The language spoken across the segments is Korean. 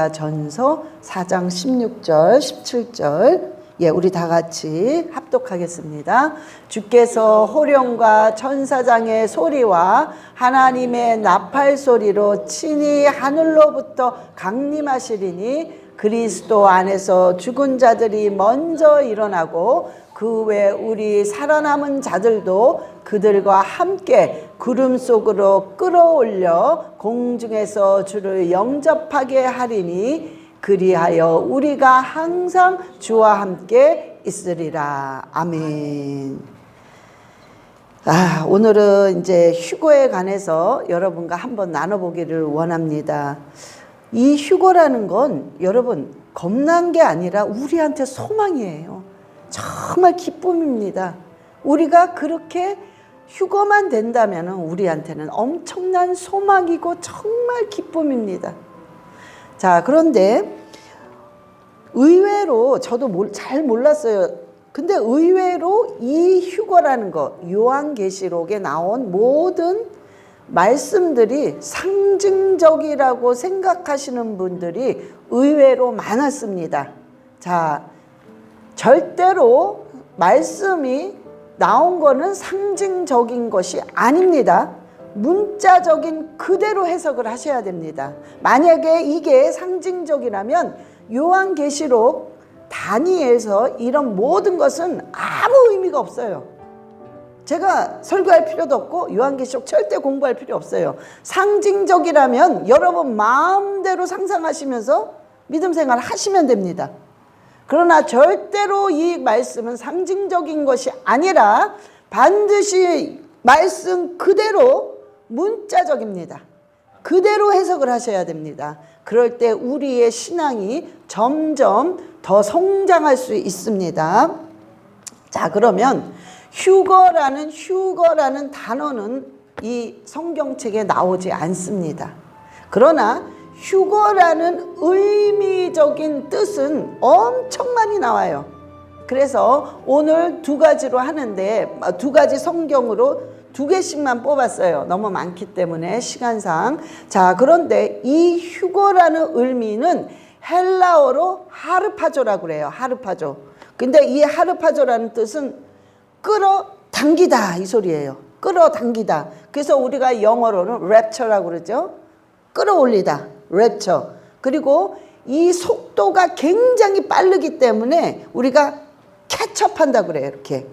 데살로니가 전서 4장 16절 17절 예, 우리 다 같이 합독하겠습니다. 주께서 호령과 천사장의 소리와 하나님의 나팔 소리로 친히 하늘로부터 강림하시리니 그리스도 안에서 죽은 자들이 먼저 일어나고 그 외 우리 살아남은 자들도 그들과 함께 구름 속으로 끌어올려 공중에서 주를 영접하게 하리니 그리하여 우리가 항상 주와 함께 있으리라. 아멘. 오늘은 이제 휴거에 관해서 여러분과 한번 나눠보기를 원합니다. 이 휴거라는 건 여러분 겁난 게 아니라 우리한테 소망이에요. 정말 기쁨입니다. 우리가 그렇게 휴거만 된다면 우리한테는 엄청난 소망이고 정말 기쁨입니다. 자, 그런데 의외로 저도 잘 몰랐어요. 근데 의외로 이 휴거라는 것, 요한계시록에 나온 모든 말씀들이 상징적이라고 생각하시는 분들이 의외로 많았습니다. 자, 절대로 말씀이 나온 거는 상징적인 것이 아닙니다. 문자적인 그대로 해석을 하셔야 됩니다. 만약에 이게 상징적이라면 요한계시록 단위에서 이런 모든 것은 아무 의미가 없어요. 제가 설교할 필요도 없고 요한계시록 절대 공부할 필요 없어요. 상징적이라면 여러분 마음대로 상상하시면서 믿음 생활 하시면 됩니다. 그러나 절대로 이 말씀은 상징적인 것이 아니라 반드시 말씀 그대로 문자적입니다. 그대로 해석을 하셔야 됩니다. 그럴 때 우리의 신앙이 점점 더 성장할 수 있습니다. 자, 그러면 휴거라는 단어는 이 성경책에 나오지 않습니다. 그러나 휴거라는 의미적인 뜻은 엄청 많이 나와요. 그래서 오늘 두 가지로 하는데 두 가지 성경으로 두 개씩만 뽑았어요. 너무 많기 때문에 시간상. 자, 그런데 이 휴거라는 의미는 헬라어로 하르파조라고 그래요. 하르파조. 근데 이 하르파조라는 뜻은 끌어당기다 이 소리예요. 끌어당기다. 그래서 우리가 영어로는 랩처라고 그러죠. 끌어올리다. 랩처. 그리고 이 속도가 굉장히 빠르기 때문에 우리가 캐첩한다고 그래요. 이렇게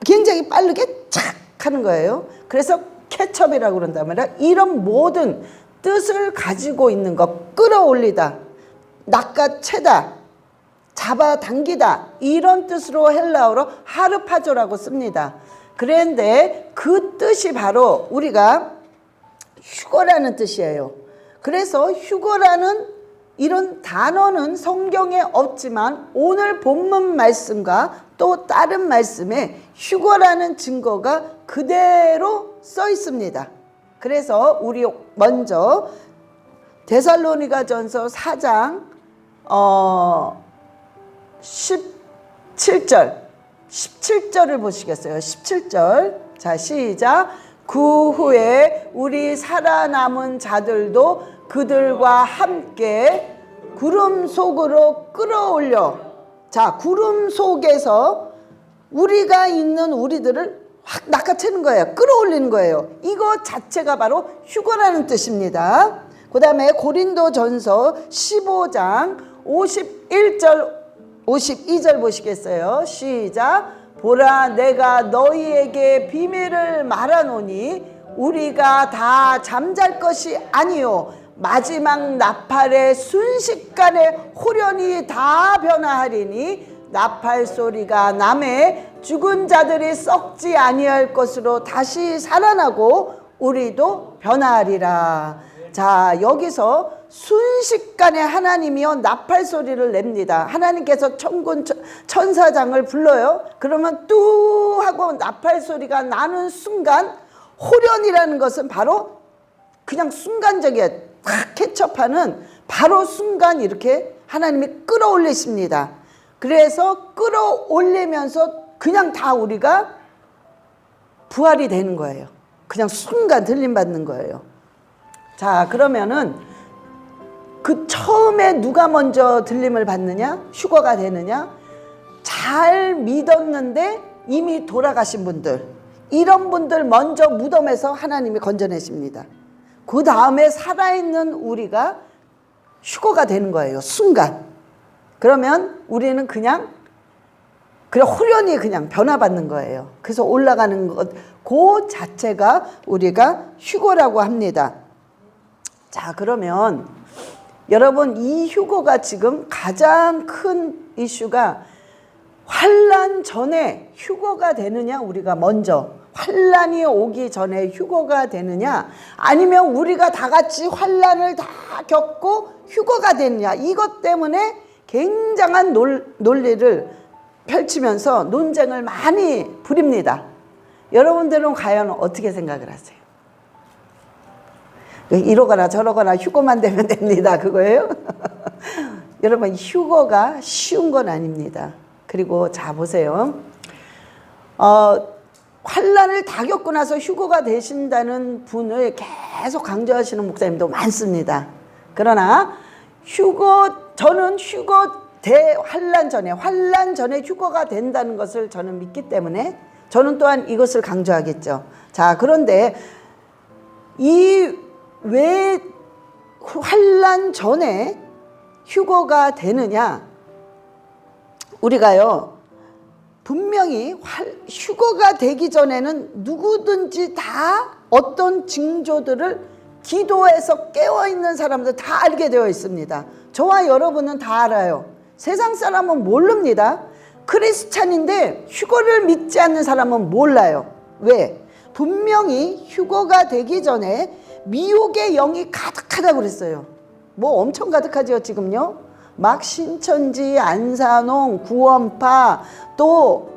굉장히 빠르게 착 하는 거예요. 그래서 캐첩이라고 그런단 말이야. 이런 모든 뜻을 가지고 있는 것, 끌어올리다, 낚아채다, 잡아당기다, 이런 뜻으로 헬라어로 하르파조라고 씁니다. 그런데 그 뜻이 바로 우리가 휴거라는 뜻이에요. 그래서 휴거라는 이런 단어는 성경에 없지만 오늘 본문 말씀과 또 다른 말씀에 휴거라는 증거가 그대로 써 있습니다. 그래서 우리 먼저 데살로니가 전서 4장 17절을 보시겠어요? 17절. 자, 시작. 그 후에 우리 살아남은 자들도 그들과 함께 구름 속으로 끌어올려. 자, 구름 속에서 우리가 있는 우리들을 확 낚아채는 거예요. 끌어올리는 거예요. 이거 자체가 바로 휴거라는 뜻입니다. 그 다음에 고린도전서 15장 51절 52절 보시겠어요? 시작. 보라, 내가 너희에게 비밀을 말하노니 우리가 다 잠잘 것이 아니요 마지막 나팔의 순식간에 호련히 다 변화하리니 나팔 소리가 나매 죽은 자들이 썩지 아니할 것으로 다시 살아나고 우리도 변화하리라. 자, 여기서 순식간에 하나님이요 나팔 소리를 냅니다. 하나님께서 천군 천사장을 불러요. 그러면 뚜 하고 나팔 소리가 나는 순간, 호련이라는 것은 바로 그냥 순간적이야. 탁 캐첩하는 바로 순간 이렇게 하나님이 끌어올리십니다. 그래서 끌어올리면서 그냥 다 우리가 부활이 되는 거예요. 그냥 순간 들림받는 거예요. 자, 그러면은 그 처음에 누가 먼저 들림을 받느냐? 휴거가 되느냐? 잘 믿었는데 이미 돌아가신 분들, 이런 분들 먼저 무덤에서 하나님이 건져내십니다. 그 다음에 살아있는 우리가 휴거가 되는 거예요. 순간. 그러면 우리는 그냥 홀연히 그냥 변화받는 거예요. 그래서 올라가는 것, 그 자체가 우리가 휴거라고 합니다. 자, 그러면 여러분, 이 휴거가 지금 가장 큰 이슈가 환난 전에 휴거가 되느냐, 우리가 먼저 환난이 오기 전에 휴거가 되느냐, 아니면 우리가 다 같이 환난을 다 겪고 휴거가 되느냐, 이것 때문에 굉장한 논리를 펼치면서 논쟁을 많이 부립니다. 여러분들은 과연 어떻게 생각을 하세요? 이러거나 저러거나 휴거만 되면 됩니다, 그거예요? 여러분, 휴거가 쉬운 건 아닙니다. 그리고 자, 보세요. 환난을 다 겪고 나서 휴거가 되신다는 분을 계속 강조하시는 목사님도 많습니다. 그러나 저는 휴거 환난 전에 휴거가 된다는 것을 저는 믿기 때문에 저는 또한 이것을 강조하겠죠. 자, 그런데 왜 환난 전에 휴거가 되느냐? 우리가요, 분명히 휴거가 되기 전에는 누구든지 다 어떤 징조들을 기도해서 깨어있는 사람들 다 알게 되어 있습니다. 저와 여러분은 다 알아요. 세상 사람은 모릅니다. 크리스찬인데 휴거를 믿지 않는 사람은 몰라요. 왜? 분명히 휴거가 되기 전에 미혹의 영이 가득하다고 그랬어요. 뭐 엄청 가득하죠, 지금요. 막 신천지, 안산홍, 구원파, 또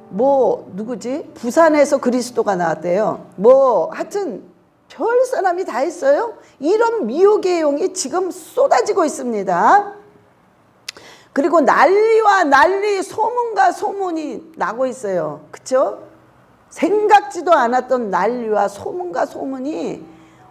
뭐 누구지? 부산에서 그리스도가 나왔대요. 뭐 하여튼 별 사람이 다 있어요. 이런 미혹의 영이 지금 쏟아지고 있습니다. 그리고 난리와 난리, 소문과 소문이 나고 있어요. 그렇죠? 생각지도 않았던 난리와 소문과 소문이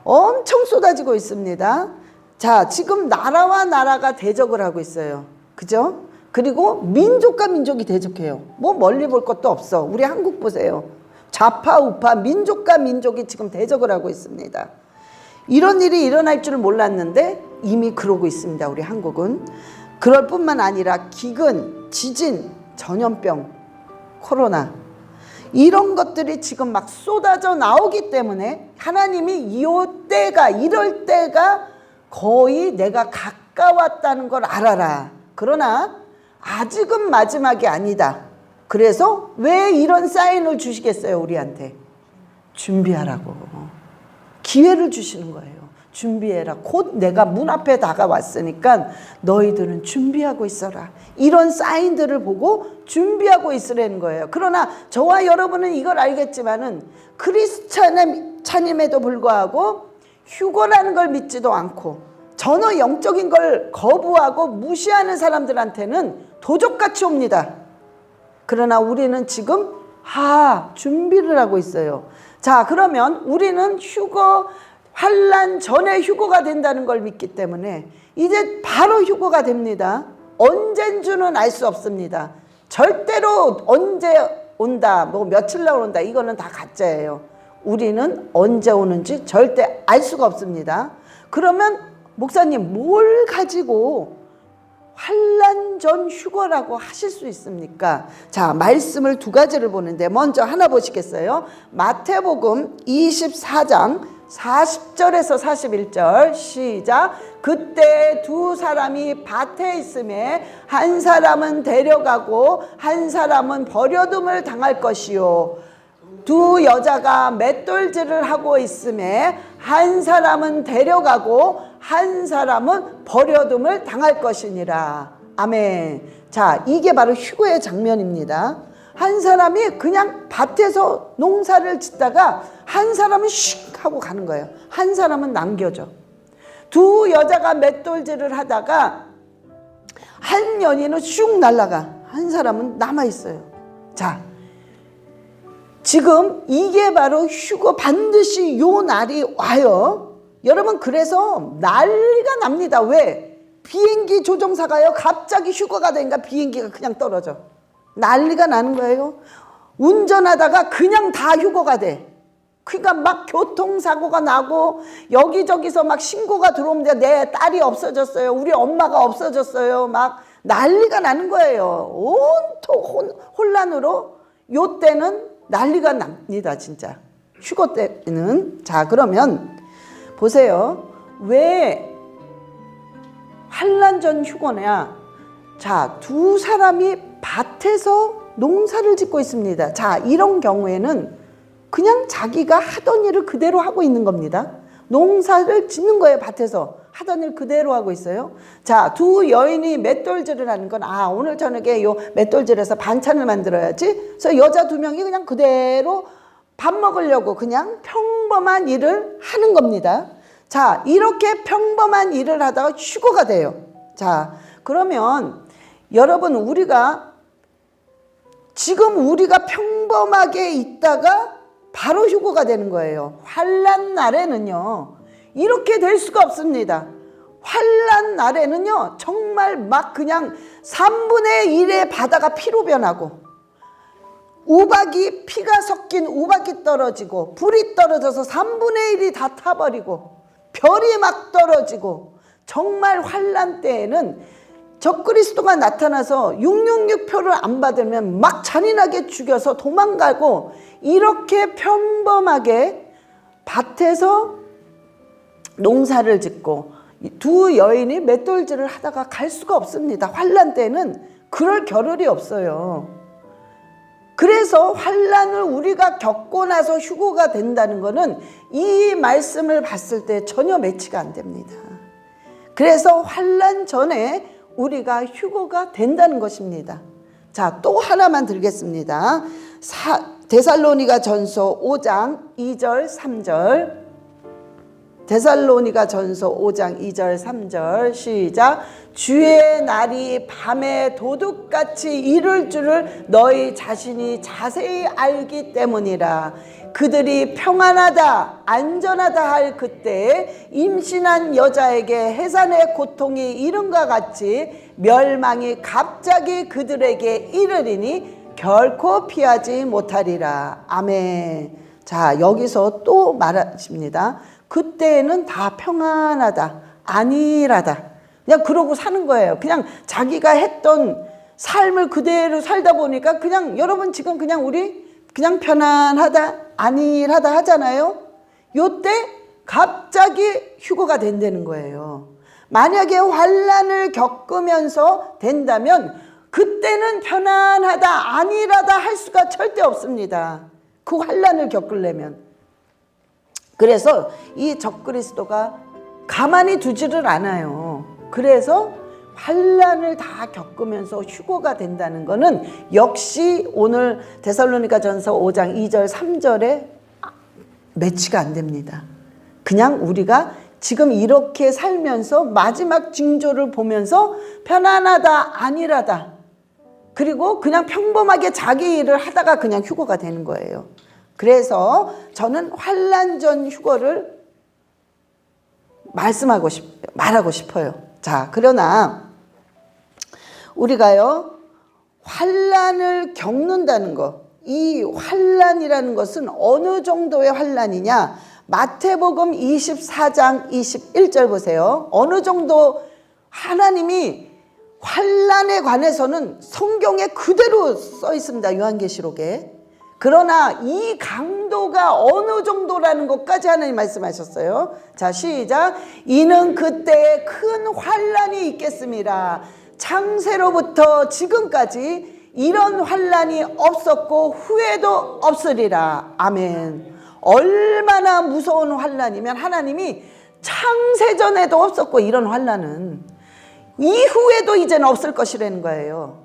엄청 쏟아지고 있습니다. 자, 지금 나라와 나라가 대적을 하고 있어요. 그죠? 그리고 민족과 민족이 대적해요. 뭐 멀리 볼 것도 없어. 우리 한국 보세요. 좌파 우파 민족과 민족이 지금 대적을 하고 있습니다. 이런 일이 일어날 줄 몰랐는데 이미 그러고 있습니다. 우리 한국은. 그럴 뿐만 아니라 기근, 지진, 전염병, 코로나, 이런 것들이 지금 막 쏟아져 나오기 때문에 하나님이 이럴 때가 거의 내가 가까웠다는 걸 알아라. 그러나 아직은 마지막이 아니다. 그래서 왜 이런 사인을 주시겠어요, 우리한테? 준비하라고. 기회를 주시는 거예요. 준비해라. 곧 내가 문 앞에 다가왔으니까 너희들은 준비하고 있어라. 이런 사인들을 보고 준비하고 있으라는 거예요. 그러나 저와 여러분은 이걸 알겠지만은 크리스찬임에도 불구하고 휴거라는 걸 믿지도 않고 전혀 영적인 걸 거부하고 무시하는 사람들한테는 도적같이 옵니다. 그러나 우리는 지금 준비를 하고 있어요. 자, 그러면 우리는 환난 전에 휴거가 된다는 걸 믿기 때문에 이제 바로 휴거가 됩니다. 언젠 줄은 알 수 없습니다. 절대로 언제 온다, 뭐 며칠 날 온다, 이거는 다 가짜예요. 우리는 언제 오는지 절대 알 수가 없습니다. 그러면 목사님, 뭘 가지고 환난 전 휴거라고 하실 수 있습니까? 자, 말씀을 두 가지를 보는데 먼저 하나 보시겠어요? 마태복음 24장 40절에서 41절 시작. 그때 두 사람이 밭에 있음에 한 사람은 데려가고 한 사람은 버려둠을 당할 것이요, 두 여자가 맷돌질을 하고 있음에 한 사람은 데려가고 한 사람은 버려둠을 당할 것이니라. 아멘. 자, 이게 바로 휴거의 장면입니다. 한 사람이 그냥 밭에서 농사를 짓다가 한 사람은 슉 하고 가는 거예요. 한 사람은 남겨져. 두 여자가 맷돌질을 하다가 한 연인은 슉 날아가. 한 사람은 남아있어요. 자, 지금 이게 바로 휴거, 반드시 요 날이 와요. 여러분 그래서 난리가 납니다. 왜? 비행기 조종사가요 갑자기 휴가가 되니까 비행기가 그냥 떨어져. 난리가 나는 거예요. 운전하다가 그냥 다 휴가가 돼. 그러니까 막 교통사고가 나고 여기저기서 막 신고가 들어오는데 내 딸이 없어졌어요. 우리 엄마가 없어졌어요. 막 난리가 나는 거예요. 온통 혼란으로 요때는 난리가 납니다. 진짜 휴거 때는. 자 그러면 보세요. 왜 환란전 휴거냐. 자, 두 사람이 밭에서 농사를 짓고 있습니다. 자 이런 경우에는 그냥 자기가 하던 일을 그대로 하고 있는 겁니다. 농사를 짓는 거예요. 밭에서 하던 일 그대로 하고 있어요. 자, 두 여인이 맷돌질을 하는 건 오늘 저녁에 요 맷돌질에서 반찬을 만들어야지. 그래서 여자 두 명이 그냥 그대로 밥 먹으려고 그냥 평범한 일을 하는 겁니다. 자, 이렇게 평범한 일을 하다가 휴거가 돼요. 자, 그러면 여러분 지금 우리가 평범하게 있다가 바로 휴거가 되는 거예요. 환란 날에는요 이렇게 될 수가 없습니다. 환란 날에는요 정말 막 그냥 3분의 1의 바다가 피로 변하고 우박이 피가 섞인 우박이 떨어지고 불이 떨어져서 3분의 1이 다 타버리고 별이 막 떨어지고 정말 환란 때에는 적그리스도가 나타나서 666표를 안 받으면 막 잔인하게 죽여서 도망가고 이렇게 평범하게 밭에서 농사를 짓고 두 여인이 맷돌질을 하다가 갈 수가 없습니다. 환란 때는 그럴 겨를이 없어요. 그래서 환란을 우리가 겪고 나서 휴거가 된다는 것은 이 말씀을 봤을 때 전혀 매치가 안 됩니다. 그래서 환란 전에 우리가 휴거가 된다는 것입니다. 자, 또 하나만 들겠습니다. 데살로니가 전서 5장 2절 3절. 데살로니가 전서 5장 2절 3절 시작. 주의 날이 밤에 도둑같이 이를 줄을 너희 자신이 자세히 알기 때문이라. 그들이 평안하다 안전하다 할 그때에 임신한 여자에게 해산의 고통이 이름과 같이 멸망이 갑자기 그들에게 이르리니 결코 피하지 못하리라. 아멘. 자 여기서 또 말하십니다. 그때는 다 평안하다 안일하다 그냥 그러고 사는 거예요. 그냥 자기가 했던 삶을 그대로 살다 보니까 그냥 여러분 지금 그냥 우리 그냥 편안하다 안일하다 하잖아요. 요때 갑자기 휴거가 된다는 거예요. 만약에 환란을 겪으면서 된다면 그때는 편안하다 안일하다 할 수가 절대 없습니다. 그 환란을 겪으려면. 그래서 이 적그리스도가 가만히 두지를 않아요. 그래서 환란을 다 겪으면서 휴거가 된다는 것은 역시 오늘 데살로니가 전서 5장 2절 3절에 매치가 안 됩니다. 그냥 우리가 지금 이렇게 살면서 마지막 징조를 보면서 편안하다 안일하다 그리고 그냥 평범하게 자기 일을 하다가 그냥 휴거가 되는 거예요. 그래서 저는 환란 전 휴거를 말하고 싶어요. 자, 그러나 우리가요 환란을 겪는다는 것, 이 환란이라는 것은 어느 정도의 환란이냐? 마태복음 24장 21절 보세요. 어느 정도 하나님이 환란에 관해서는 성경에 그대로 써 있습니다. 요한계시록에. 그러나 이 강도가 어느 정도라는 것까지 하나님 말씀하셨어요. 자, 시작. 이는 그때에 큰 환란이 있겠습니다. 창세로부터 지금까지 이런 환란이 없었고 후에도 없으리라. 아멘. 얼마나 무서운 환란이면 하나님이 창세전에도 없었고 이런 환란은 이후에도 이제는 없을 것이라는 거예요.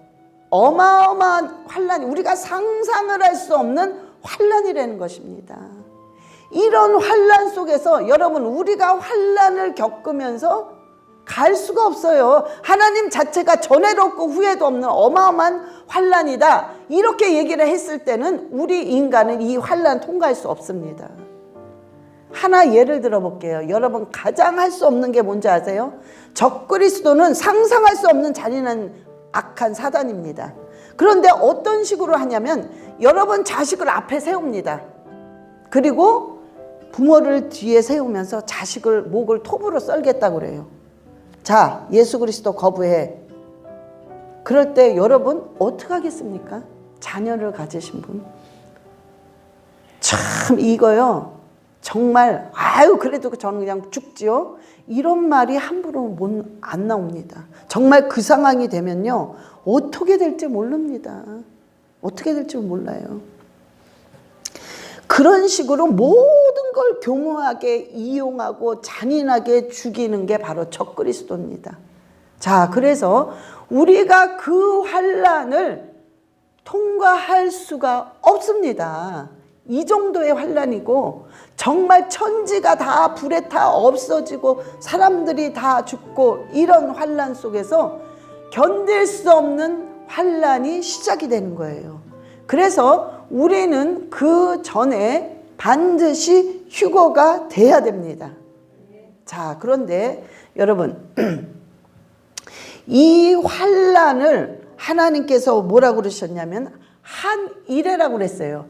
어마어마한 환란이 우리가 상상을 할 수 없는 환란이라는 것입니다. 이런 환란 속에서 여러분 우리가 환란을 겪으면서 갈 수가 없어요. 하나님 자체가 전에도 없고 후에도 없는 어마어마한 환란이다. 이렇게 얘기를 했을 때는 우리 인간은 이 환란 통과할 수 없습니다. 하나 예를 들어 볼게요. 여러분 가장 할 수 없는 게 뭔지 아세요? 적그리스도는 상상할 수 없는 잔인한 악한 사단입니다. 그런데 어떤 식으로 하냐면 여러분 자식을 앞에 세웁니다. 그리고 부모를 뒤에 세우면서 자식을 목을 톱으로 썰겠다고 그래요. 자, 예수 그리스도 거부해. 그럴 때 여러분 어떻게 하겠습니까? 자녀를 가지신 분. 참 이거요. 정말 아유 그래도 저는 그냥 죽지요. 이런 말이 함부로 안 나옵니다. 정말 그 상황이 되면요. 어떻게 될지 모릅니다. 어떻게 될지 몰라요. 그런 식으로 모든 걸 교묘하게 이용하고 잔인하게 죽이는 게 바로 적그리스도입니다. 자, 그래서 우리가 그 환난을 통과할 수가 없습니다. 이 정도의 환난이고 정말 천지가 다 불에 타 없어지고 사람들이 다 죽고 이런 환난 속에서 견딜 수 없는 환난이 시작이 되는 거예요. 그래서 우리는 그 전에 반드시 휴거가 돼야 됩니다. 자, 그런데 여러분 이 환난을 하나님께서 뭐라고 그러셨냐면 한 이래라고 그랬어요.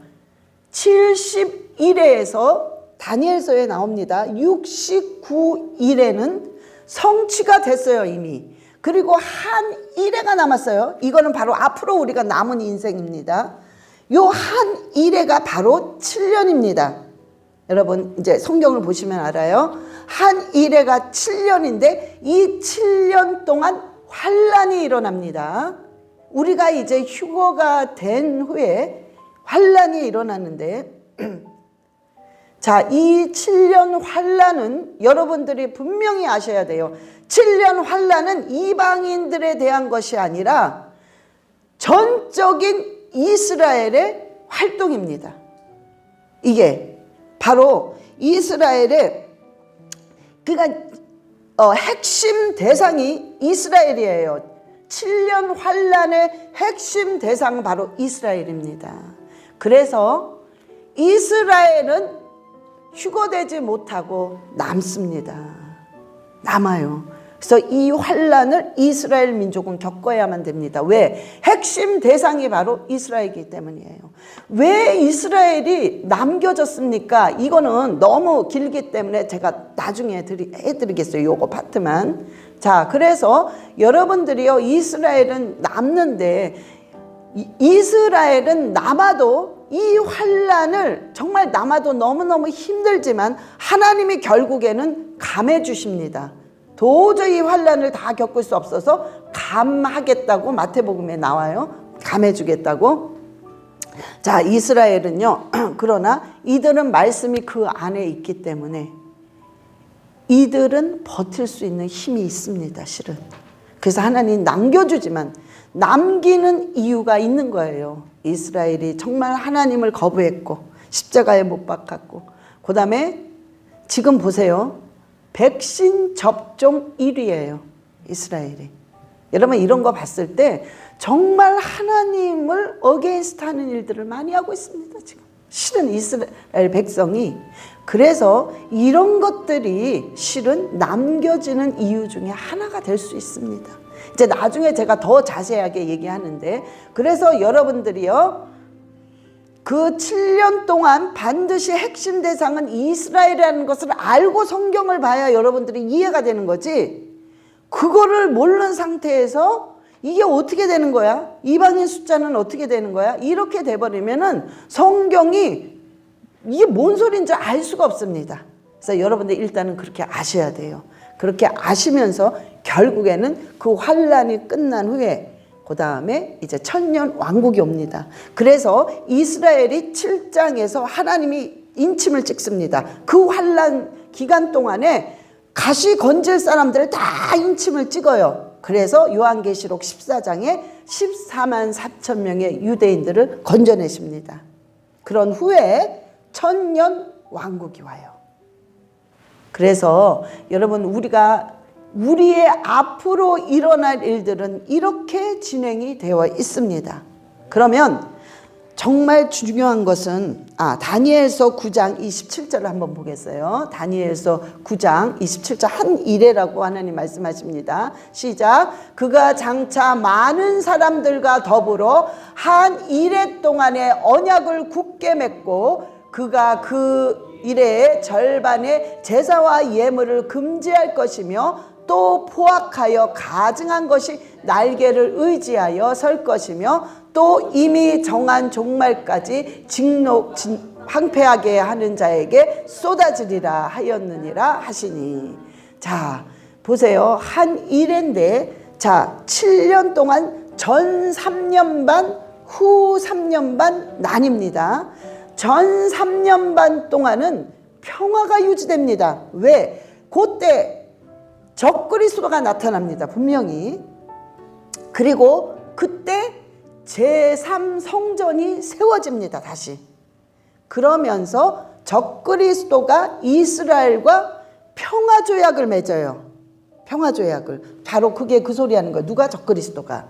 70일에서 다니엘서에 나옵니다. 69일에는 성취가 됐어요 이미. 그리고 한 일회가 남았어요. 이거는 바로 앞으로 우리가 남은 인생입니다. 요 한 일회가 바로 7년입니다. 여러분 이제 성경을 보시면 알아요. 한 일회가 7년인데 이 7년 동안 환난이 일어납니다. 우리가 이제 휴거가 된 후에 환난이 일어나는데 자, 이 7년 환난은 여러분들이 분명히 아셔야 돼요. 7년 환난은 이방인들에 대한 것이 아니라 전적인 이스라엘의 활동입니다. 이게 바로 이스라엘의 그러니까 핵심 대상이 이스라엘이에요. 7년 환난의 핵심 대상은 바로 이스라엘입니다. 그래서 이스라엘은 휴거되지 못하고 남습니다. 남아요. 그래서 이 환난을 이스라엘 민족은 겪어야만 됩니다. 왜? 핵심 대상이 바로 이스라엘이기 때문이에요. 왜 이스라엘이 남겨졌습니까? 이거는 너무 길기 때문에 제가 나중에 해드리겠어요. 요거 파트만. 자, 그래서 여러분들이요, 이스라엘은 남는데 이스라엘은 남아도 이 환난을 정말 남아도 너무너무 힘들지만 하나님이 결국에는 감해 주십니다. 도저히 환난을 다 겪을 수 없어서 감하겠다고 마태복음에 나와요. 감해 주겠다고. 자, 이스라엘은요. 그러나 이들은 말씀이 그 안에 있기 때문에 이들은 버틸 수 있는 힘이 있습니다. 실은. 그래서 하나님 남겨주지만 남기는 이유가 있는 거예요. 이스라엘이 정말 하나님을 거부했고 십자가에 못 박았고 그 다음에 지금 보세요. 백신 접종 1위예요. 이스라엘이. 여러분 이런 거 봤을 때 정말 하나님을 어게인스트 하는 일들을 많이 하고 있습니다. 지금 실은 이스라엘 백성이. 그래서 이런 것들이 실은 남겨지는 이유 중에 하나가 될 수 있습니다. 이제 나중에 제가 더 자세하게 얘기하는데, 그래서 여러분들이요 그 7년 동안 반드시 핵심 대상은 이스라엘이라는 것을 알고 성경을 봐야 여러분들이 이해가 되는 거지, 그거를 모르는 상태에서 이게 어떻게 되는 거야? 이방인 숫자는 어떻게 되는 거야? 이렇게 돼버리면은 성경이 이게 뭔 소리인지 알 수가 없습니다. 그래서 여러분들 일단은 그렇게 아셔야 돼요. 그렇게 아시면서 결국에는 그 환란이 끝난 후에 그 다음에 이제 천년 왕국이 옵니다. 그래서 이스라엘이 7장에서 하나님이 인침을 찍습니다. 그 환란 기간 동안에 가시 건질 사람들을 다 인침을 찍어요. 그래서 요한계시록 14장에 14만 4천 명의 유대인들을 건져내십니다. 그런 후에 천년 왕국이 와요. 그래서 여러분 우리의 앞으로 일어날 일들은 이렇게 진행이 되어 있습니다. 그러면 정말 중요한 것은 다니엘서 9장 27절을 한번 보겠어요. 다니엘서 9장 27절 한 이레라고 하나님 말씀하십니다. 시작. 그가 장차 많은 사람들과 더불어 한 이레 동안의 언약을 굳게 맺고 그가 그 이레의 절반의 제사와 예물을 금지할 것이며 또 포악하여 가증한 것이 날개를 의지하여 설 것이며 또 이미 정한 종말까지 황폐하게 하는 자에게 쏟아지리라 하였느니라 하시니. 자, 보세요. 한 일인데, 자, 7년 동안 전 3년 반, 후 3년 반 나뉩니다. 전 3년 반 동안은 평화가 유지됩니다. 왜? 그때 적그리스도가 나타납니다. 분명히. 그리고 그때 제3성전이 세워집니다. 다시. 그러면서 적그리스도가 이스라엘과 평화조약을 맺어요. 평화조약을. 바로 그게 그 소리 하는 거예요. 누가? 적그리스도가.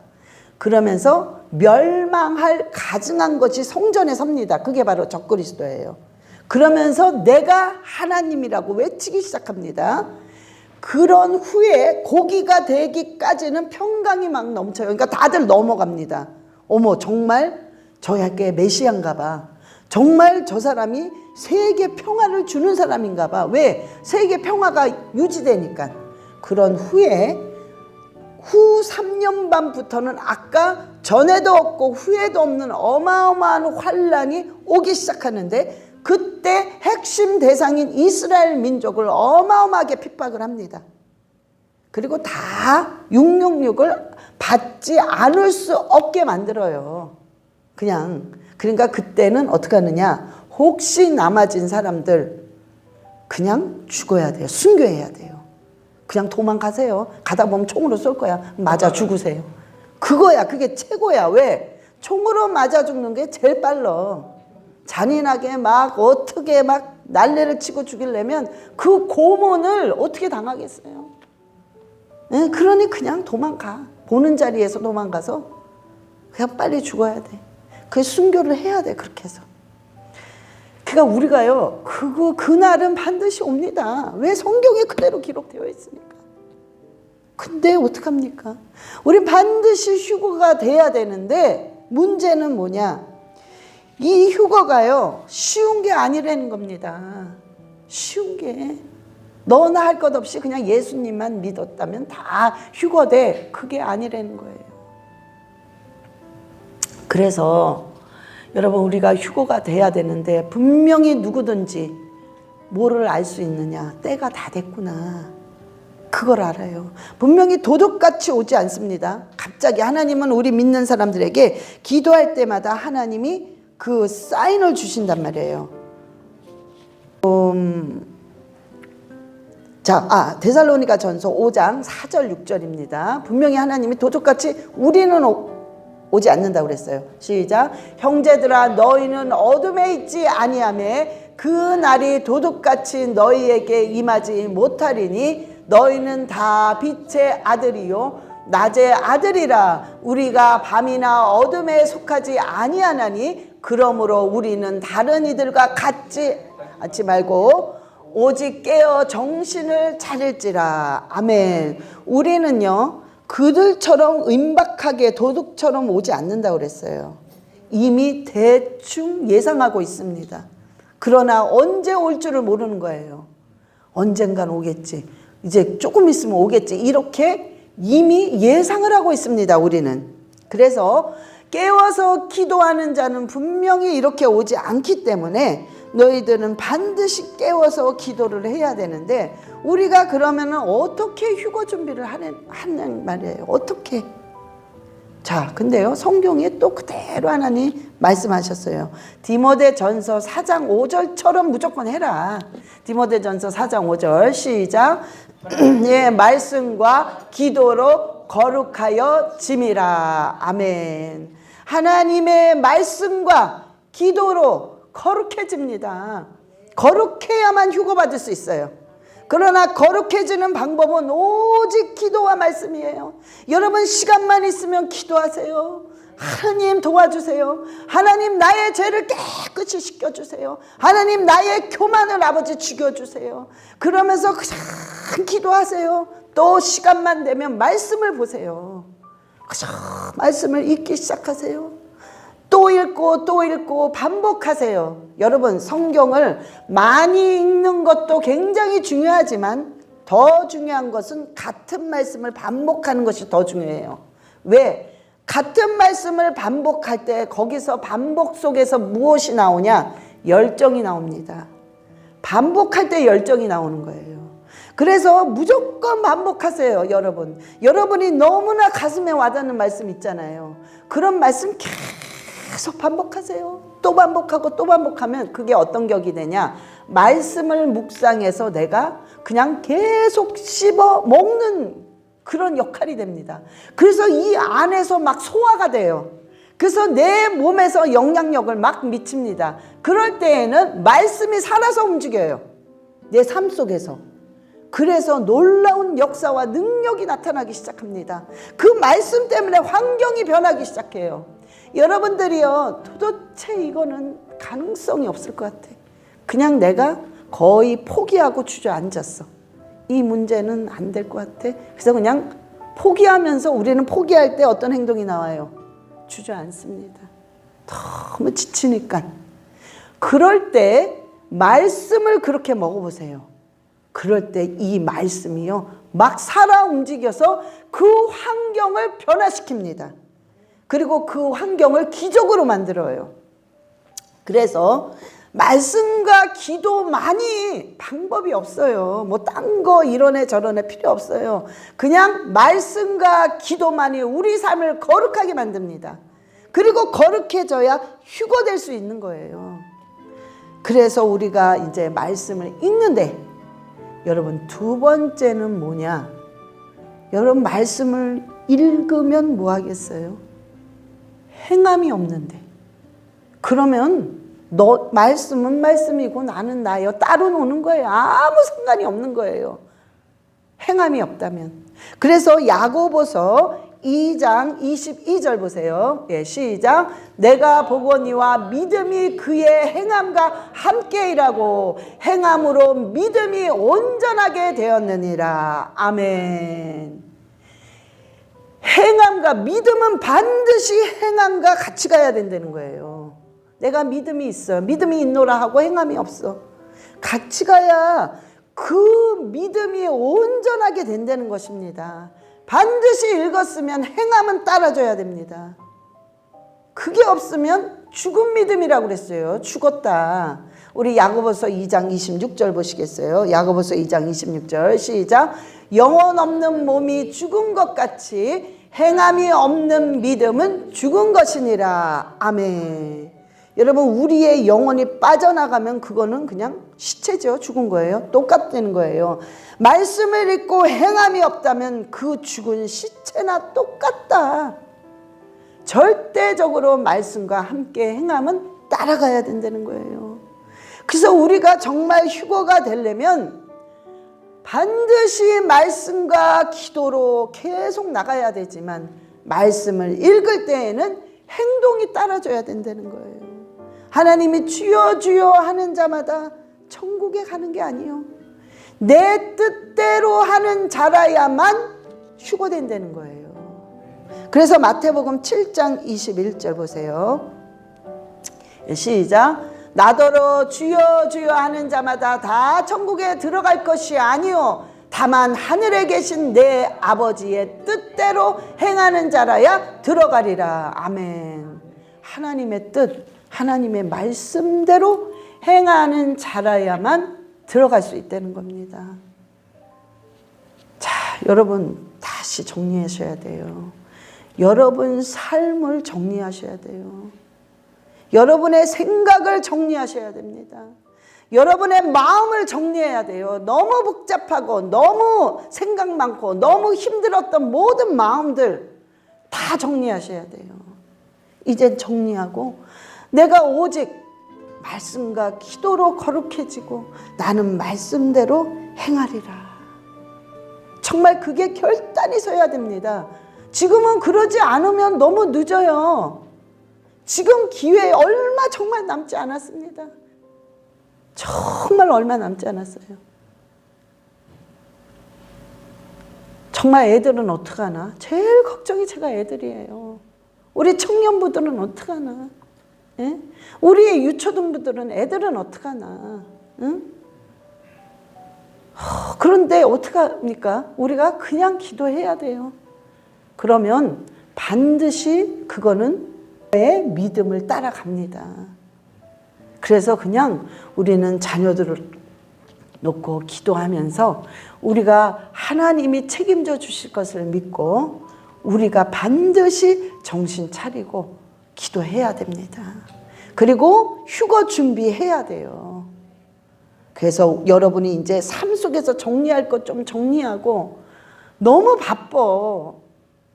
그러면서 멸망할 가증한 것이 성전에 섭니다. 그게 바로 적그리스도예요. 그러면서 내가 하나님이라고 외치기 시작합니다. 그런 후에 고기가 되기까지는 평강이 막 넘쳐요. 그러니까 다들 넘어갑니다. 어머, 정말 저에게 메시아인가 봐. 정말 저 사람이 세계 평화를 주는 사람인가 봐. 왜? 세계 평화가 유지되니까. 그런 후에 후 3년 반부터는 아까 전에도 없고 후에도 없는 어마어마한 환란이 오기 시작하는데 그때 핵심 대상인 이스라엘 민족을 어마어마하게 핍박을 합니다. 그리고 다 666을 받지 않을 수 없게 만들어요. 그러니까 그때는 어떻게 하느냐. 혹시 남아진 사람들 그냥 죽어야 돼요. 순교해야 돼요. 그냥 도망가세요. 가다 보면 총으로 쏠 거야. 맞아 죽으세요. 그거야. 그게 최고야. 왜? 총으로 맞아 죽는 게 제일 빨라. 잔인하게 막 어떻게 막 난리를 치고 죽이려면 그 고문을 어떻게 당하겠어요. 그러니 그냥 도망가. 보는 자리에서 도망가서 그냥 빨리 죽어야 돼. 그 순교를 해야 돼. 그렇게 해서. 그러니까 우리가요. 그날은 반드시 옵니다. 왜? 성경에 그대로 기록되어 있으니까. 근데 어떡합니까? 우리 반드시 휴거가 돼야 되는데 문제는 뭐냐? 이 휴거가요. 쉬운 게 아니라는 겁니다. 쉬운 게. 너나 할 것 없이 그냥 예수님만 믿었다면 다 휴거돼. 그게 아니라는 거예요. 그래서 여러분 우리가 휴거가 돼야 되는데 분명히 누구든지 뭐를 알 수 있느냐. 때가 다 됐구나. 그걸 알아요. 분명히 도둑같이 오지 않습니다. 갑자기 하나님은 우리 믿는 사람들에게 기도할 때마다 하나님이 그 사인을 주신단 말이에요. 데살로니가 전서 5장 4절 6절입니다. 분명히 하나님이 도둑같이 우리는 오지 않는다고 그랬어요. 시작. 형제들아 너희는 어둠에 있지 아니하매 그 날이 도둑같이 너희에게 임하지 못하리니 너희는 다 빛의 아들이요 낮의 아들이라. 우리가 밤이나 어둠에 속하지 아니하나니 그러므로 우리는 다른 이들과 같지 말고 오직 깨어 정신을 차릴지라. 아멘. 우리는요 그들처럼 임박하게 도둑처럼 오지 않는다고 그랬어요. 이미 대충 예상하고 있습니다. 그러나 언제 올 줄을 모르는 거예요. 언젠간 오겠지. 이제 조금 있으면 오겠지. 이렇게 이미 예상을 하고 있습니다. 우리는. 그래서 깨워서 기도하는 자는 분명히 이렇게 오지 않기 때문에 너희들은 반드시 깨워서 기도를 해야 되는데 우리가 그러면 어떻게 휴거 준비를 하는 말이에요. 어떻게? 자, 근데요 성경에 또 그대로 하나님 말씀하셨어요. 디모데전서 4장 5절처럼 무조건 해라. 디모데전서 4장 5절 시작. 예, 말씀과 기도로 거룩하여 짐이라. 아멘. 하나님의 말씀과 기도로 거룩해집니다. 거룩해야만 휴거받을 수 있어요. 그러나 거룩해지는 방법은 오직 기도와 말씀이에요. 여러분 시간만 있으면 기도하세요. 하나님 도와주세요. 하나님 나의 죄를 깨끗이 씻겨주세요. 하나님 나의 교만을 아버지 죽여주세요. 그러면서 그냥 기도하세요. 또 시간만 되면 말씀을 보세요. 그냥 말씀을 읽기 시작하세요. 또 읽고 또 읽고 반복하세요. 여러분, 성경을 많이 읽는 것도 굉장히 중요하지만 더 중요한 것은 같은 말씀을 반복하는 것이 더 중요해요. 왜? 같은 말씀을 반복할 때 거기서 반복 속에서 무엇이 나오냐? 열정이 나옵니다. 반복할 때 열정이 나오는 거예요. 그래서 무조건 반복하세요, 여러분. 여러분이 너무나 가슴에 와닿는 말씀 있잖아요. 그런 말씀 계속 반복하세요. 또 반복하고 또 반복하면 그게 어떤 격이 되냐? 말씀을 묵상해서 내가 그냥 계속 씹어 먹는 그런 역할이 됩니다. 그래서 이 안에서 막 소화가 돼요. 그래서 내 몸에서 영향력을 막 미칩니다. 그럴 때에는 말씀이 살아서 움직여요. 내 삶 속에서. 그래서 놀라운 역사와 능력이 나타나기 시작합니다. 그 말씀 때문에 환경이 변하기 시작해요. 여러분들이요, 도대체 이거는 가능성이 없을 것 같아. 그냥 내가 거의 포기하고 주저앉았어. 이 문제는 안 될 것 같아. 그래서 그냥 포기하면서 우리는 포기할 때 어떤 행동이 나와요? 주저앉습니다. 너무 지치니까. 그럴 때 말씀을 그렇게 먹어보세요. 그럴 때 이 말씀이요, 막 살아 움직여서 그 환경을 변화시킵니다. 그리고 그 환경을 기적으로 만들어요. 그래서 말씀과 기도만이 방법이 없어요. 뭐 딴 거 이러네 저러네 필요 없어요. 그냥 말씀과 기도만이 우리 삶을 거룩하게 만듭니다. 그리고 거룩해져야 휴거될 수 있는 거예요. 그래서 우리가 이제 말씀을 읽는데, 여러분 두 번째는 뭐냐? 여러분 말씀을 읽으면 뭐 하겠어요? 행함이 없는데. 그러면 너 말씀은 말씀이고 나는 나요. 따로 노는 거예요. 아무 상관이 없는 거예요. 행함이 없다면. 그래서 야고보서 2장 22절 보세요. 예, 시작. 내가 보거니와 믿음이 그의 행함과 함께 일하고 행함으로 믿음이 온전하게 되었느니라. 아멘. 행함과 믿음은 반드시 행함과 같이 가야 된다는 거예요. 내가 믿음이 있어. 믿음이 있노라 하고 행함이 없어. 같이 가야 그 믿음이 온전하게 된다는 것입니다. 반드시 읽었으면 행함은 따라줘야 됩니다. 그게 없으면 죽은 믿음이라고 그랬어요. 죽었다. 우리 야고보서 2장 26절 보시겠어요? 야고보서 2장 26절 시작. 영혼 없는 몸이 죽은 것 같이 행함이 없는 믿음은 죽은 것이니라. 아멘. 여러분, 우리의 영혼이 빠져나가면 그거는 그냥 시체죠. 죽은 거예요. 똑같다는 거예요. 말씀을 읽고 행함이 없다면 그 죽은 시체나 똑같다. 절대적으로 말씀과 함께 행함은 따라가야 된다는 거예요. 그래서 우리가 정말 휴거가 되려면 반드시 말씀과 기도로 계속 나가야 되지만, 말씀을 읽을 때에는 행동이 따라줘야 된다는 거예요. 하나님이 주여 주여 하는 자마다 천국에 가는 게 아니요, 내 뜻대로 하는 자라야만 휴거된다는 거예요. 그래서 마태복음 7장 21절 보세요. 시작. 나더러 주여 주여 하는 자마다 다 천국에 들어갈 것이 아니요 다만 하늘에 계신 내 아버지의 뜻대로 행하는 자라야 들어가리라. 아멘. 하나님의 뜻, 하나님의 말씀대로 행하는 자라야만 들어갈 수 있다는 겁니다. 자, 여러분 다시 정리하셔야 돼요. 여러분 삶을 정리하셔야 돼요. 여러분의 생각을 정리하셔야 됩니다. 여러분의 마음을 정리해야 돼요. 너무 복잡하고 너무 생각 많고 너무 힘들었던 모든 마음들 다 정리하셔야 돼요. 이젠 정리하고 내가 오직 말씀과 기도로 거룩해지고 나는 말씀대로 행하리라. 정말 그게 결단이 서야 됩니다. 지금은 그러지 않으면 너무 늦어요. 지금 기회 얼마 정말 남지 않았습니다. 정말 얼마 남지 않았어요. 정말 애들은 어떡하나? 제일 걱정이 제가 애들이에요. 우리 청년부들은 어떡하나? 예? 우리의 유초등부들은 애들은 어떡하나? 응? 그런데 어떡합니까? 우리가 그냥 기도해야 돼요. 그러면 반드시 그거는 내 믿음을 따라갑니다. 그래서 그냥 우리는 자녀들을 놓고 기도하면서 우리가 하나님이 책임져 주실 것을 믿고 우리가 반드시 정신 차리고 기도해야 됩니다. 그리고 휴거 준비해야 돼요. 그래서 여러분이 이제 삶 속에서 정리할 것 좀 정리하고 너무 바빠.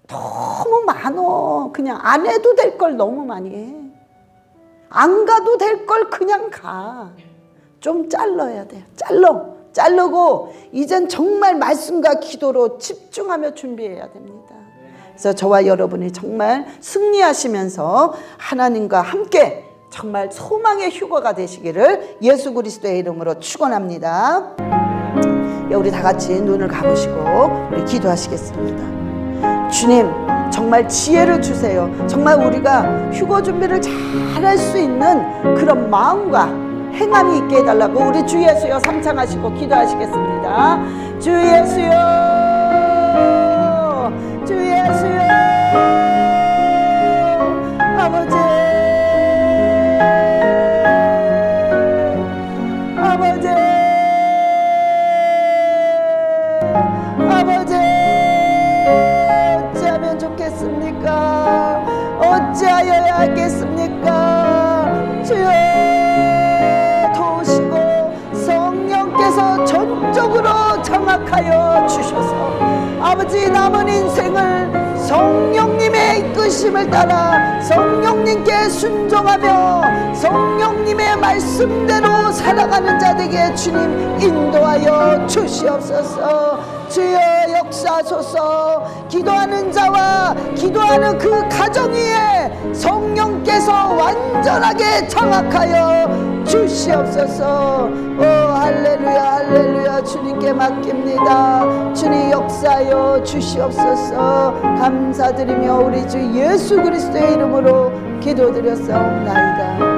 너무 많어. 그냥 안 해도 될 걸 너무 많이 해. 안 가도 될 걸 그냥 가. 좀 잘라야 돼요. 자르고 이젠 정말 말씀과 기도로 집중하며 준비해야 됩니다. 그래서 저와 여러분이 정말 승리하시면서 하나님과 함께 정말 소망의 휴거가 되시기를 예수 그리스도의 이름으로 축원합니다. 우리 다 같이 눈을 감으시고 우리 기도하시겠습니다. 주님, 정말 지혜를 주세요. 정말 우리가 휴거 준비를 잘할 수 있는 그런 마음과 행함이 있게 해달라고 우리 주 예수여 삼창하시고 기도하시겠습니다. 주 예수여, 주 예수여, 아버지, 아버지, 아버지, 어찌하면 좋겠습니까? 어찌하여야 하겠습니까? 주여 도우시고 성령께서 전적으로 장악하여 주셔서 아버지 남은 인생을 성령님의 이끄심을 따라 성령님께 순종하며 성령님의 말씀대로 살아가는 자들에게 주님 인도하여 주시옵소서. 주여 역사소서. 기도하는 자와 기도하는 그 가정 위에 성령께서 완전하게 장악하여 주시옵소서. 오 할렐루야 할렐루야. 주님께 맡깁니다. 주님 역사하여 주시옵소서. 감사드리며 우리 주 예수 그리스도의 이름으로 기도드렸사옵나이다.